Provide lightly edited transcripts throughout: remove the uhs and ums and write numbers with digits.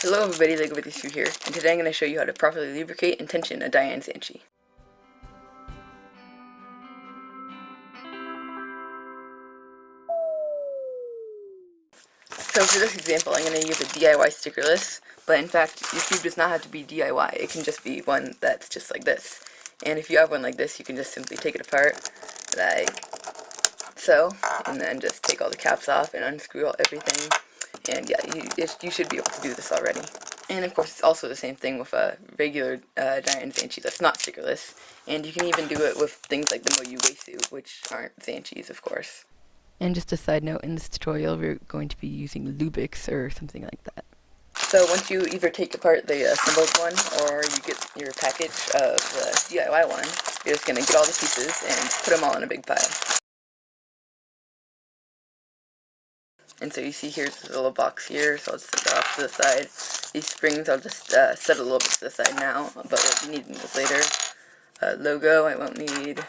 Hello everybody, Lego with you here, and today I'm going to show you how to properly lubricate and tension a DaYan ZhanChi. So for this example, I'm going to use a DIY stickerless, but in fact, your tube does not have to be DIY, it can just be one that's just like this. And if you have one like this, you can just simply take it apart, like so, and then just take all the caps off and unscrew everything, and yeah, you should be able to do this already. And of course, it's also the same thing with a regular DaYan ZhanChi that's not stickerless. And you can even do it with things like the MoYu WeiLong, which aren't ZhanChis, of course. And just a side note, in this tutorial, we're going to be using lubix or something like that. So once you either take apart the assembled one, or you get your package of the DIY one, you're just going to get all the pieces and put them all in a big pile. And so you see here's a little box here, so I'll just set that off to the side. These springs I'll just set a little bit to the side now, but we'll be needing those later. Logo I won't need,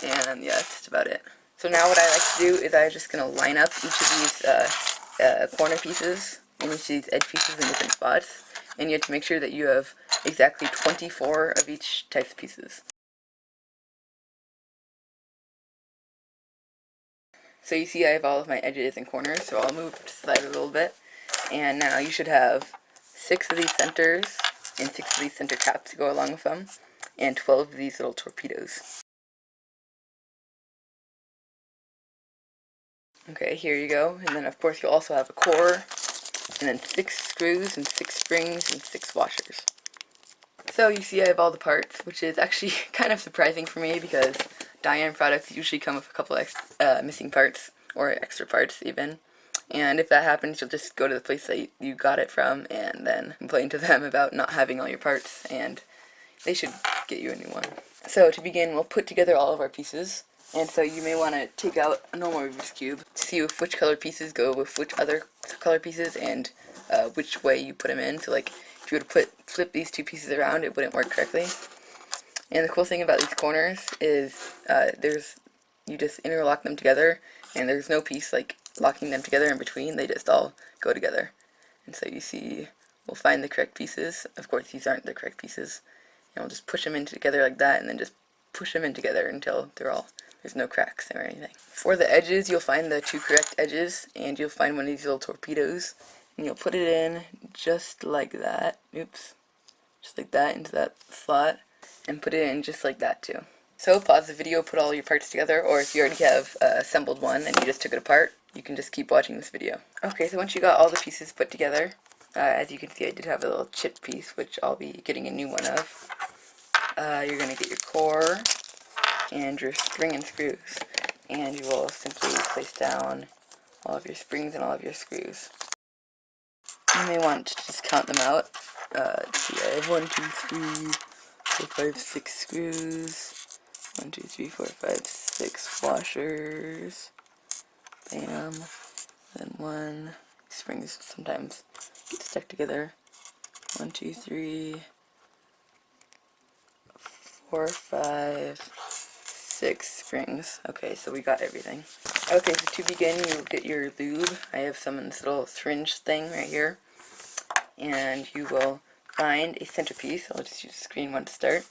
and yeah, that's just about it. So now what I like to do is I'm just going to line up each of these corner pieces and each of these edge pieces in different spots, and you have to make sure that you have exactly 24 of each type of pieces. So you see I have all of my edges and corners, so I'll move to the side a little bit. And now you should have 6 of these centers, and 6 of these center caps to go along with them, and 12 of these little torpedoes. Okay, here you go. And then of course you'll also have a core, and then 6 screws, and 6 springs, and 6 washers. So you see I have all the parts, which is actually kind of surprising for me because DaYan products usually come with a couple missing parts, or extra parts even. And if that happens, you'll just go to the place that you got it from and then complain to them about not having all your parts, and they should get you a new one. So to begin, we'll put together all of our pieces. And so you may want to take out a normal Rubik's Cube to see which color pieces go with which other color pieces and which way you put them in. So like, if you were to flip these two pieces around, it wouldn't work correctly. And the cool thing about these corners is you just interlock them together, and there's no piece like locking them together in between, they just all go together. And so you see, we'll find the correct pieces. Of course, these aren't the correct pieces. And we'll just push them in together like that, and then just push them in together until there's no cracks or anything. For the edges, you'll find the 2 correct edges, and you'll find one of these little torpedoes, and you'll put it in just like that. Oops. Just like that into that slot, and put it in just like that too. So pause the video, put all your parts together, or if you already have assembled one and you just took it apart, you can just keep watching this video. Okay, so once you got all the pieces put together, as you can see I did have a little chip piece, which I'll be getting a new one of. You're going to get your core and your spring and screws, and you will simply place down all of your springs and all of your screws. You may want to just count them out. Let's see, I have 1, 2, 3, 4, 5, 6 screws, 1, 2, 3, 4, 5, 6 washers, bam, then 1, springs sometimes get stuck together, 1, 2, 3, 4, 5, 6 springs. Okay, so we got everything. Okay, so to begin, you get your lube. I have some in this little syringe thing right here, and you will find a centerpiece. I'll just use the screen one to start,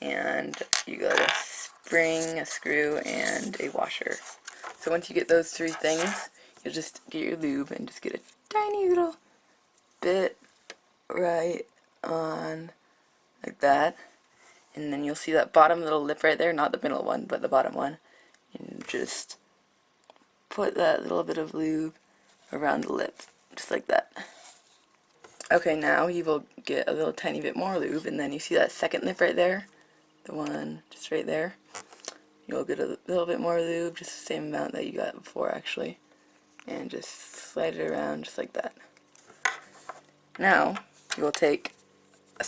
and you got a spring, a screw, and a washer. So once you get those 3 things, you'll just get your lube and just get a tiny little bit right on like that, and then you'll see that bottom little lip right there, not the middle one, but the bottom one, and just put that little bit of lube around the lip, just like that. Okay, now you will get a little tiny bit more lube, and then you see that second lip right there, the one just right there, you'll get a little bit more lube, just the same amount that you got before actually, and just slide it around just like that. Now you will take a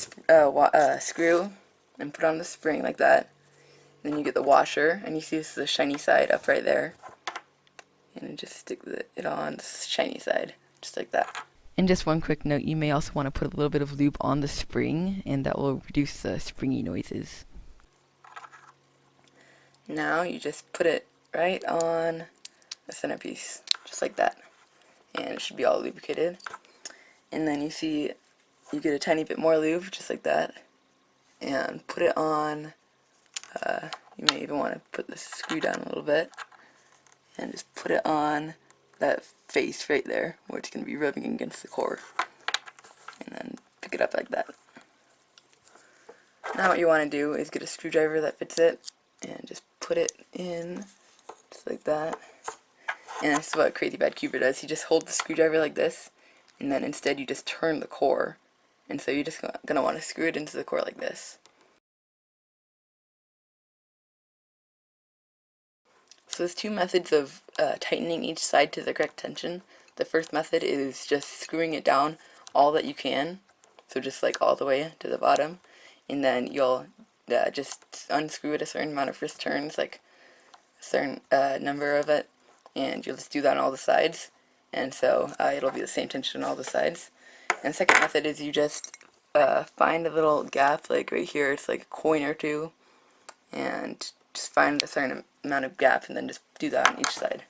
screw and put on the spring like that, then you get the washer, and you see this is the shiny side up right there, and just stick it on the shiny side just like that. And just one quick note, you may also want to put a little bit of lube on the spring, and that will reduce the springy noises. Now you just put it right on the centerpiece, just like that, and it should be all lubricated. and then you see you get a tiny bit more lube, just like that, and put it on. You may even want to put the screw down a little bit, and just put it on that face right there, where it's going to be rubbing against the core, and then pick it up like that. Now what you want to do is get a screwdriver that fits it, and just put it in, just like that. And this is what Crazy Bad Cuber does. He just holds the screwdriver like this, and then instead you just turn the core. And so you're just going to want to screw it into the core like this. So there's two methods of tightening each side to the correct tension. The first method is just screwing it down all that you can, so just like all the way to the bottom, and then you'll just unscrew it a certain amount of first turns, like a certain number of it, and you'll just do that on all the sides, and so it'll be the same tension on all the sides. And the second method is you just find a little gap, like right here, it's like a coin or two, and just find a certain amount of gap and then just do that on each side.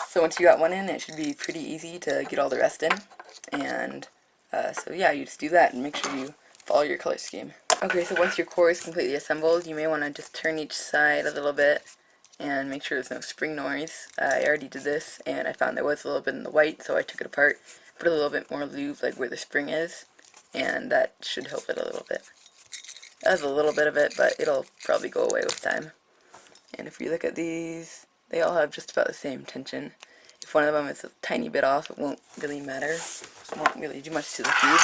So once you got one in, it should be pretty easy to get all the rest in. And so yeah, you just do that and make sure you follow your color scheme. Okay, so once your core is completely assembled, you may want to just turn each side a little bit and make sure there's no spring noise. I already did this and I found there was a little bit in the white, so I took it apart, put a little bit more lube like where the spring is, and that should help it a little bit. That's a little bit of it, but it'll probably go away with time. And if you look at these, they all have just about the same tension. If one of them is a tiny bit off, it won't really matter. It won't really do much to the tube.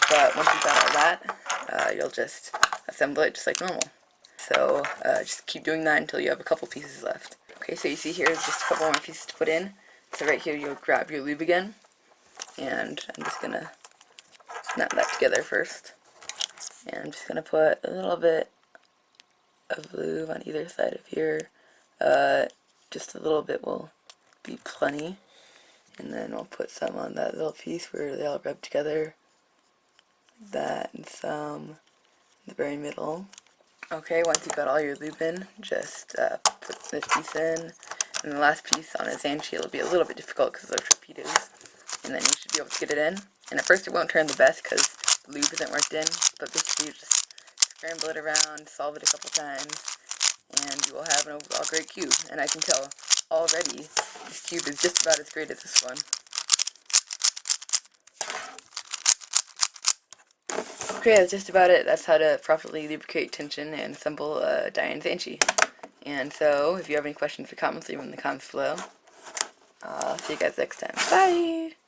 But once you've got all that, you'll just assemble it just like normal. So just keep doing that until you have a couple pieces left. Okay, so you see here is just a couple more pieces to put in. So right here you'll grab your lube again. And I'm just going to snap that together first. And I'm just going to put a little bit of lube on either side of here. Just a little bit will be plenty. And then we'll put some on that little piece where they all rub together. Like that, and some in the very middle. Okay, once you've got all your lube in, just put this piece in. And the last piece on a ZhanChi will be a little bit difficult because of the torpedoes. And then you should be able to get it in. And at first it won't turn the best because the lube isn't worked in, but basically you just scramble it around, solve it a couple times, and you will have an overall great cube. And I can tell already this cube is just about as great as this one. Okay, that's just about it. That's how to properly lubricate tension and assemble a DaYan ZhanChi. And so, if you have any questions or comments, leave them in the comments below. I'll see you guys next time. Bye!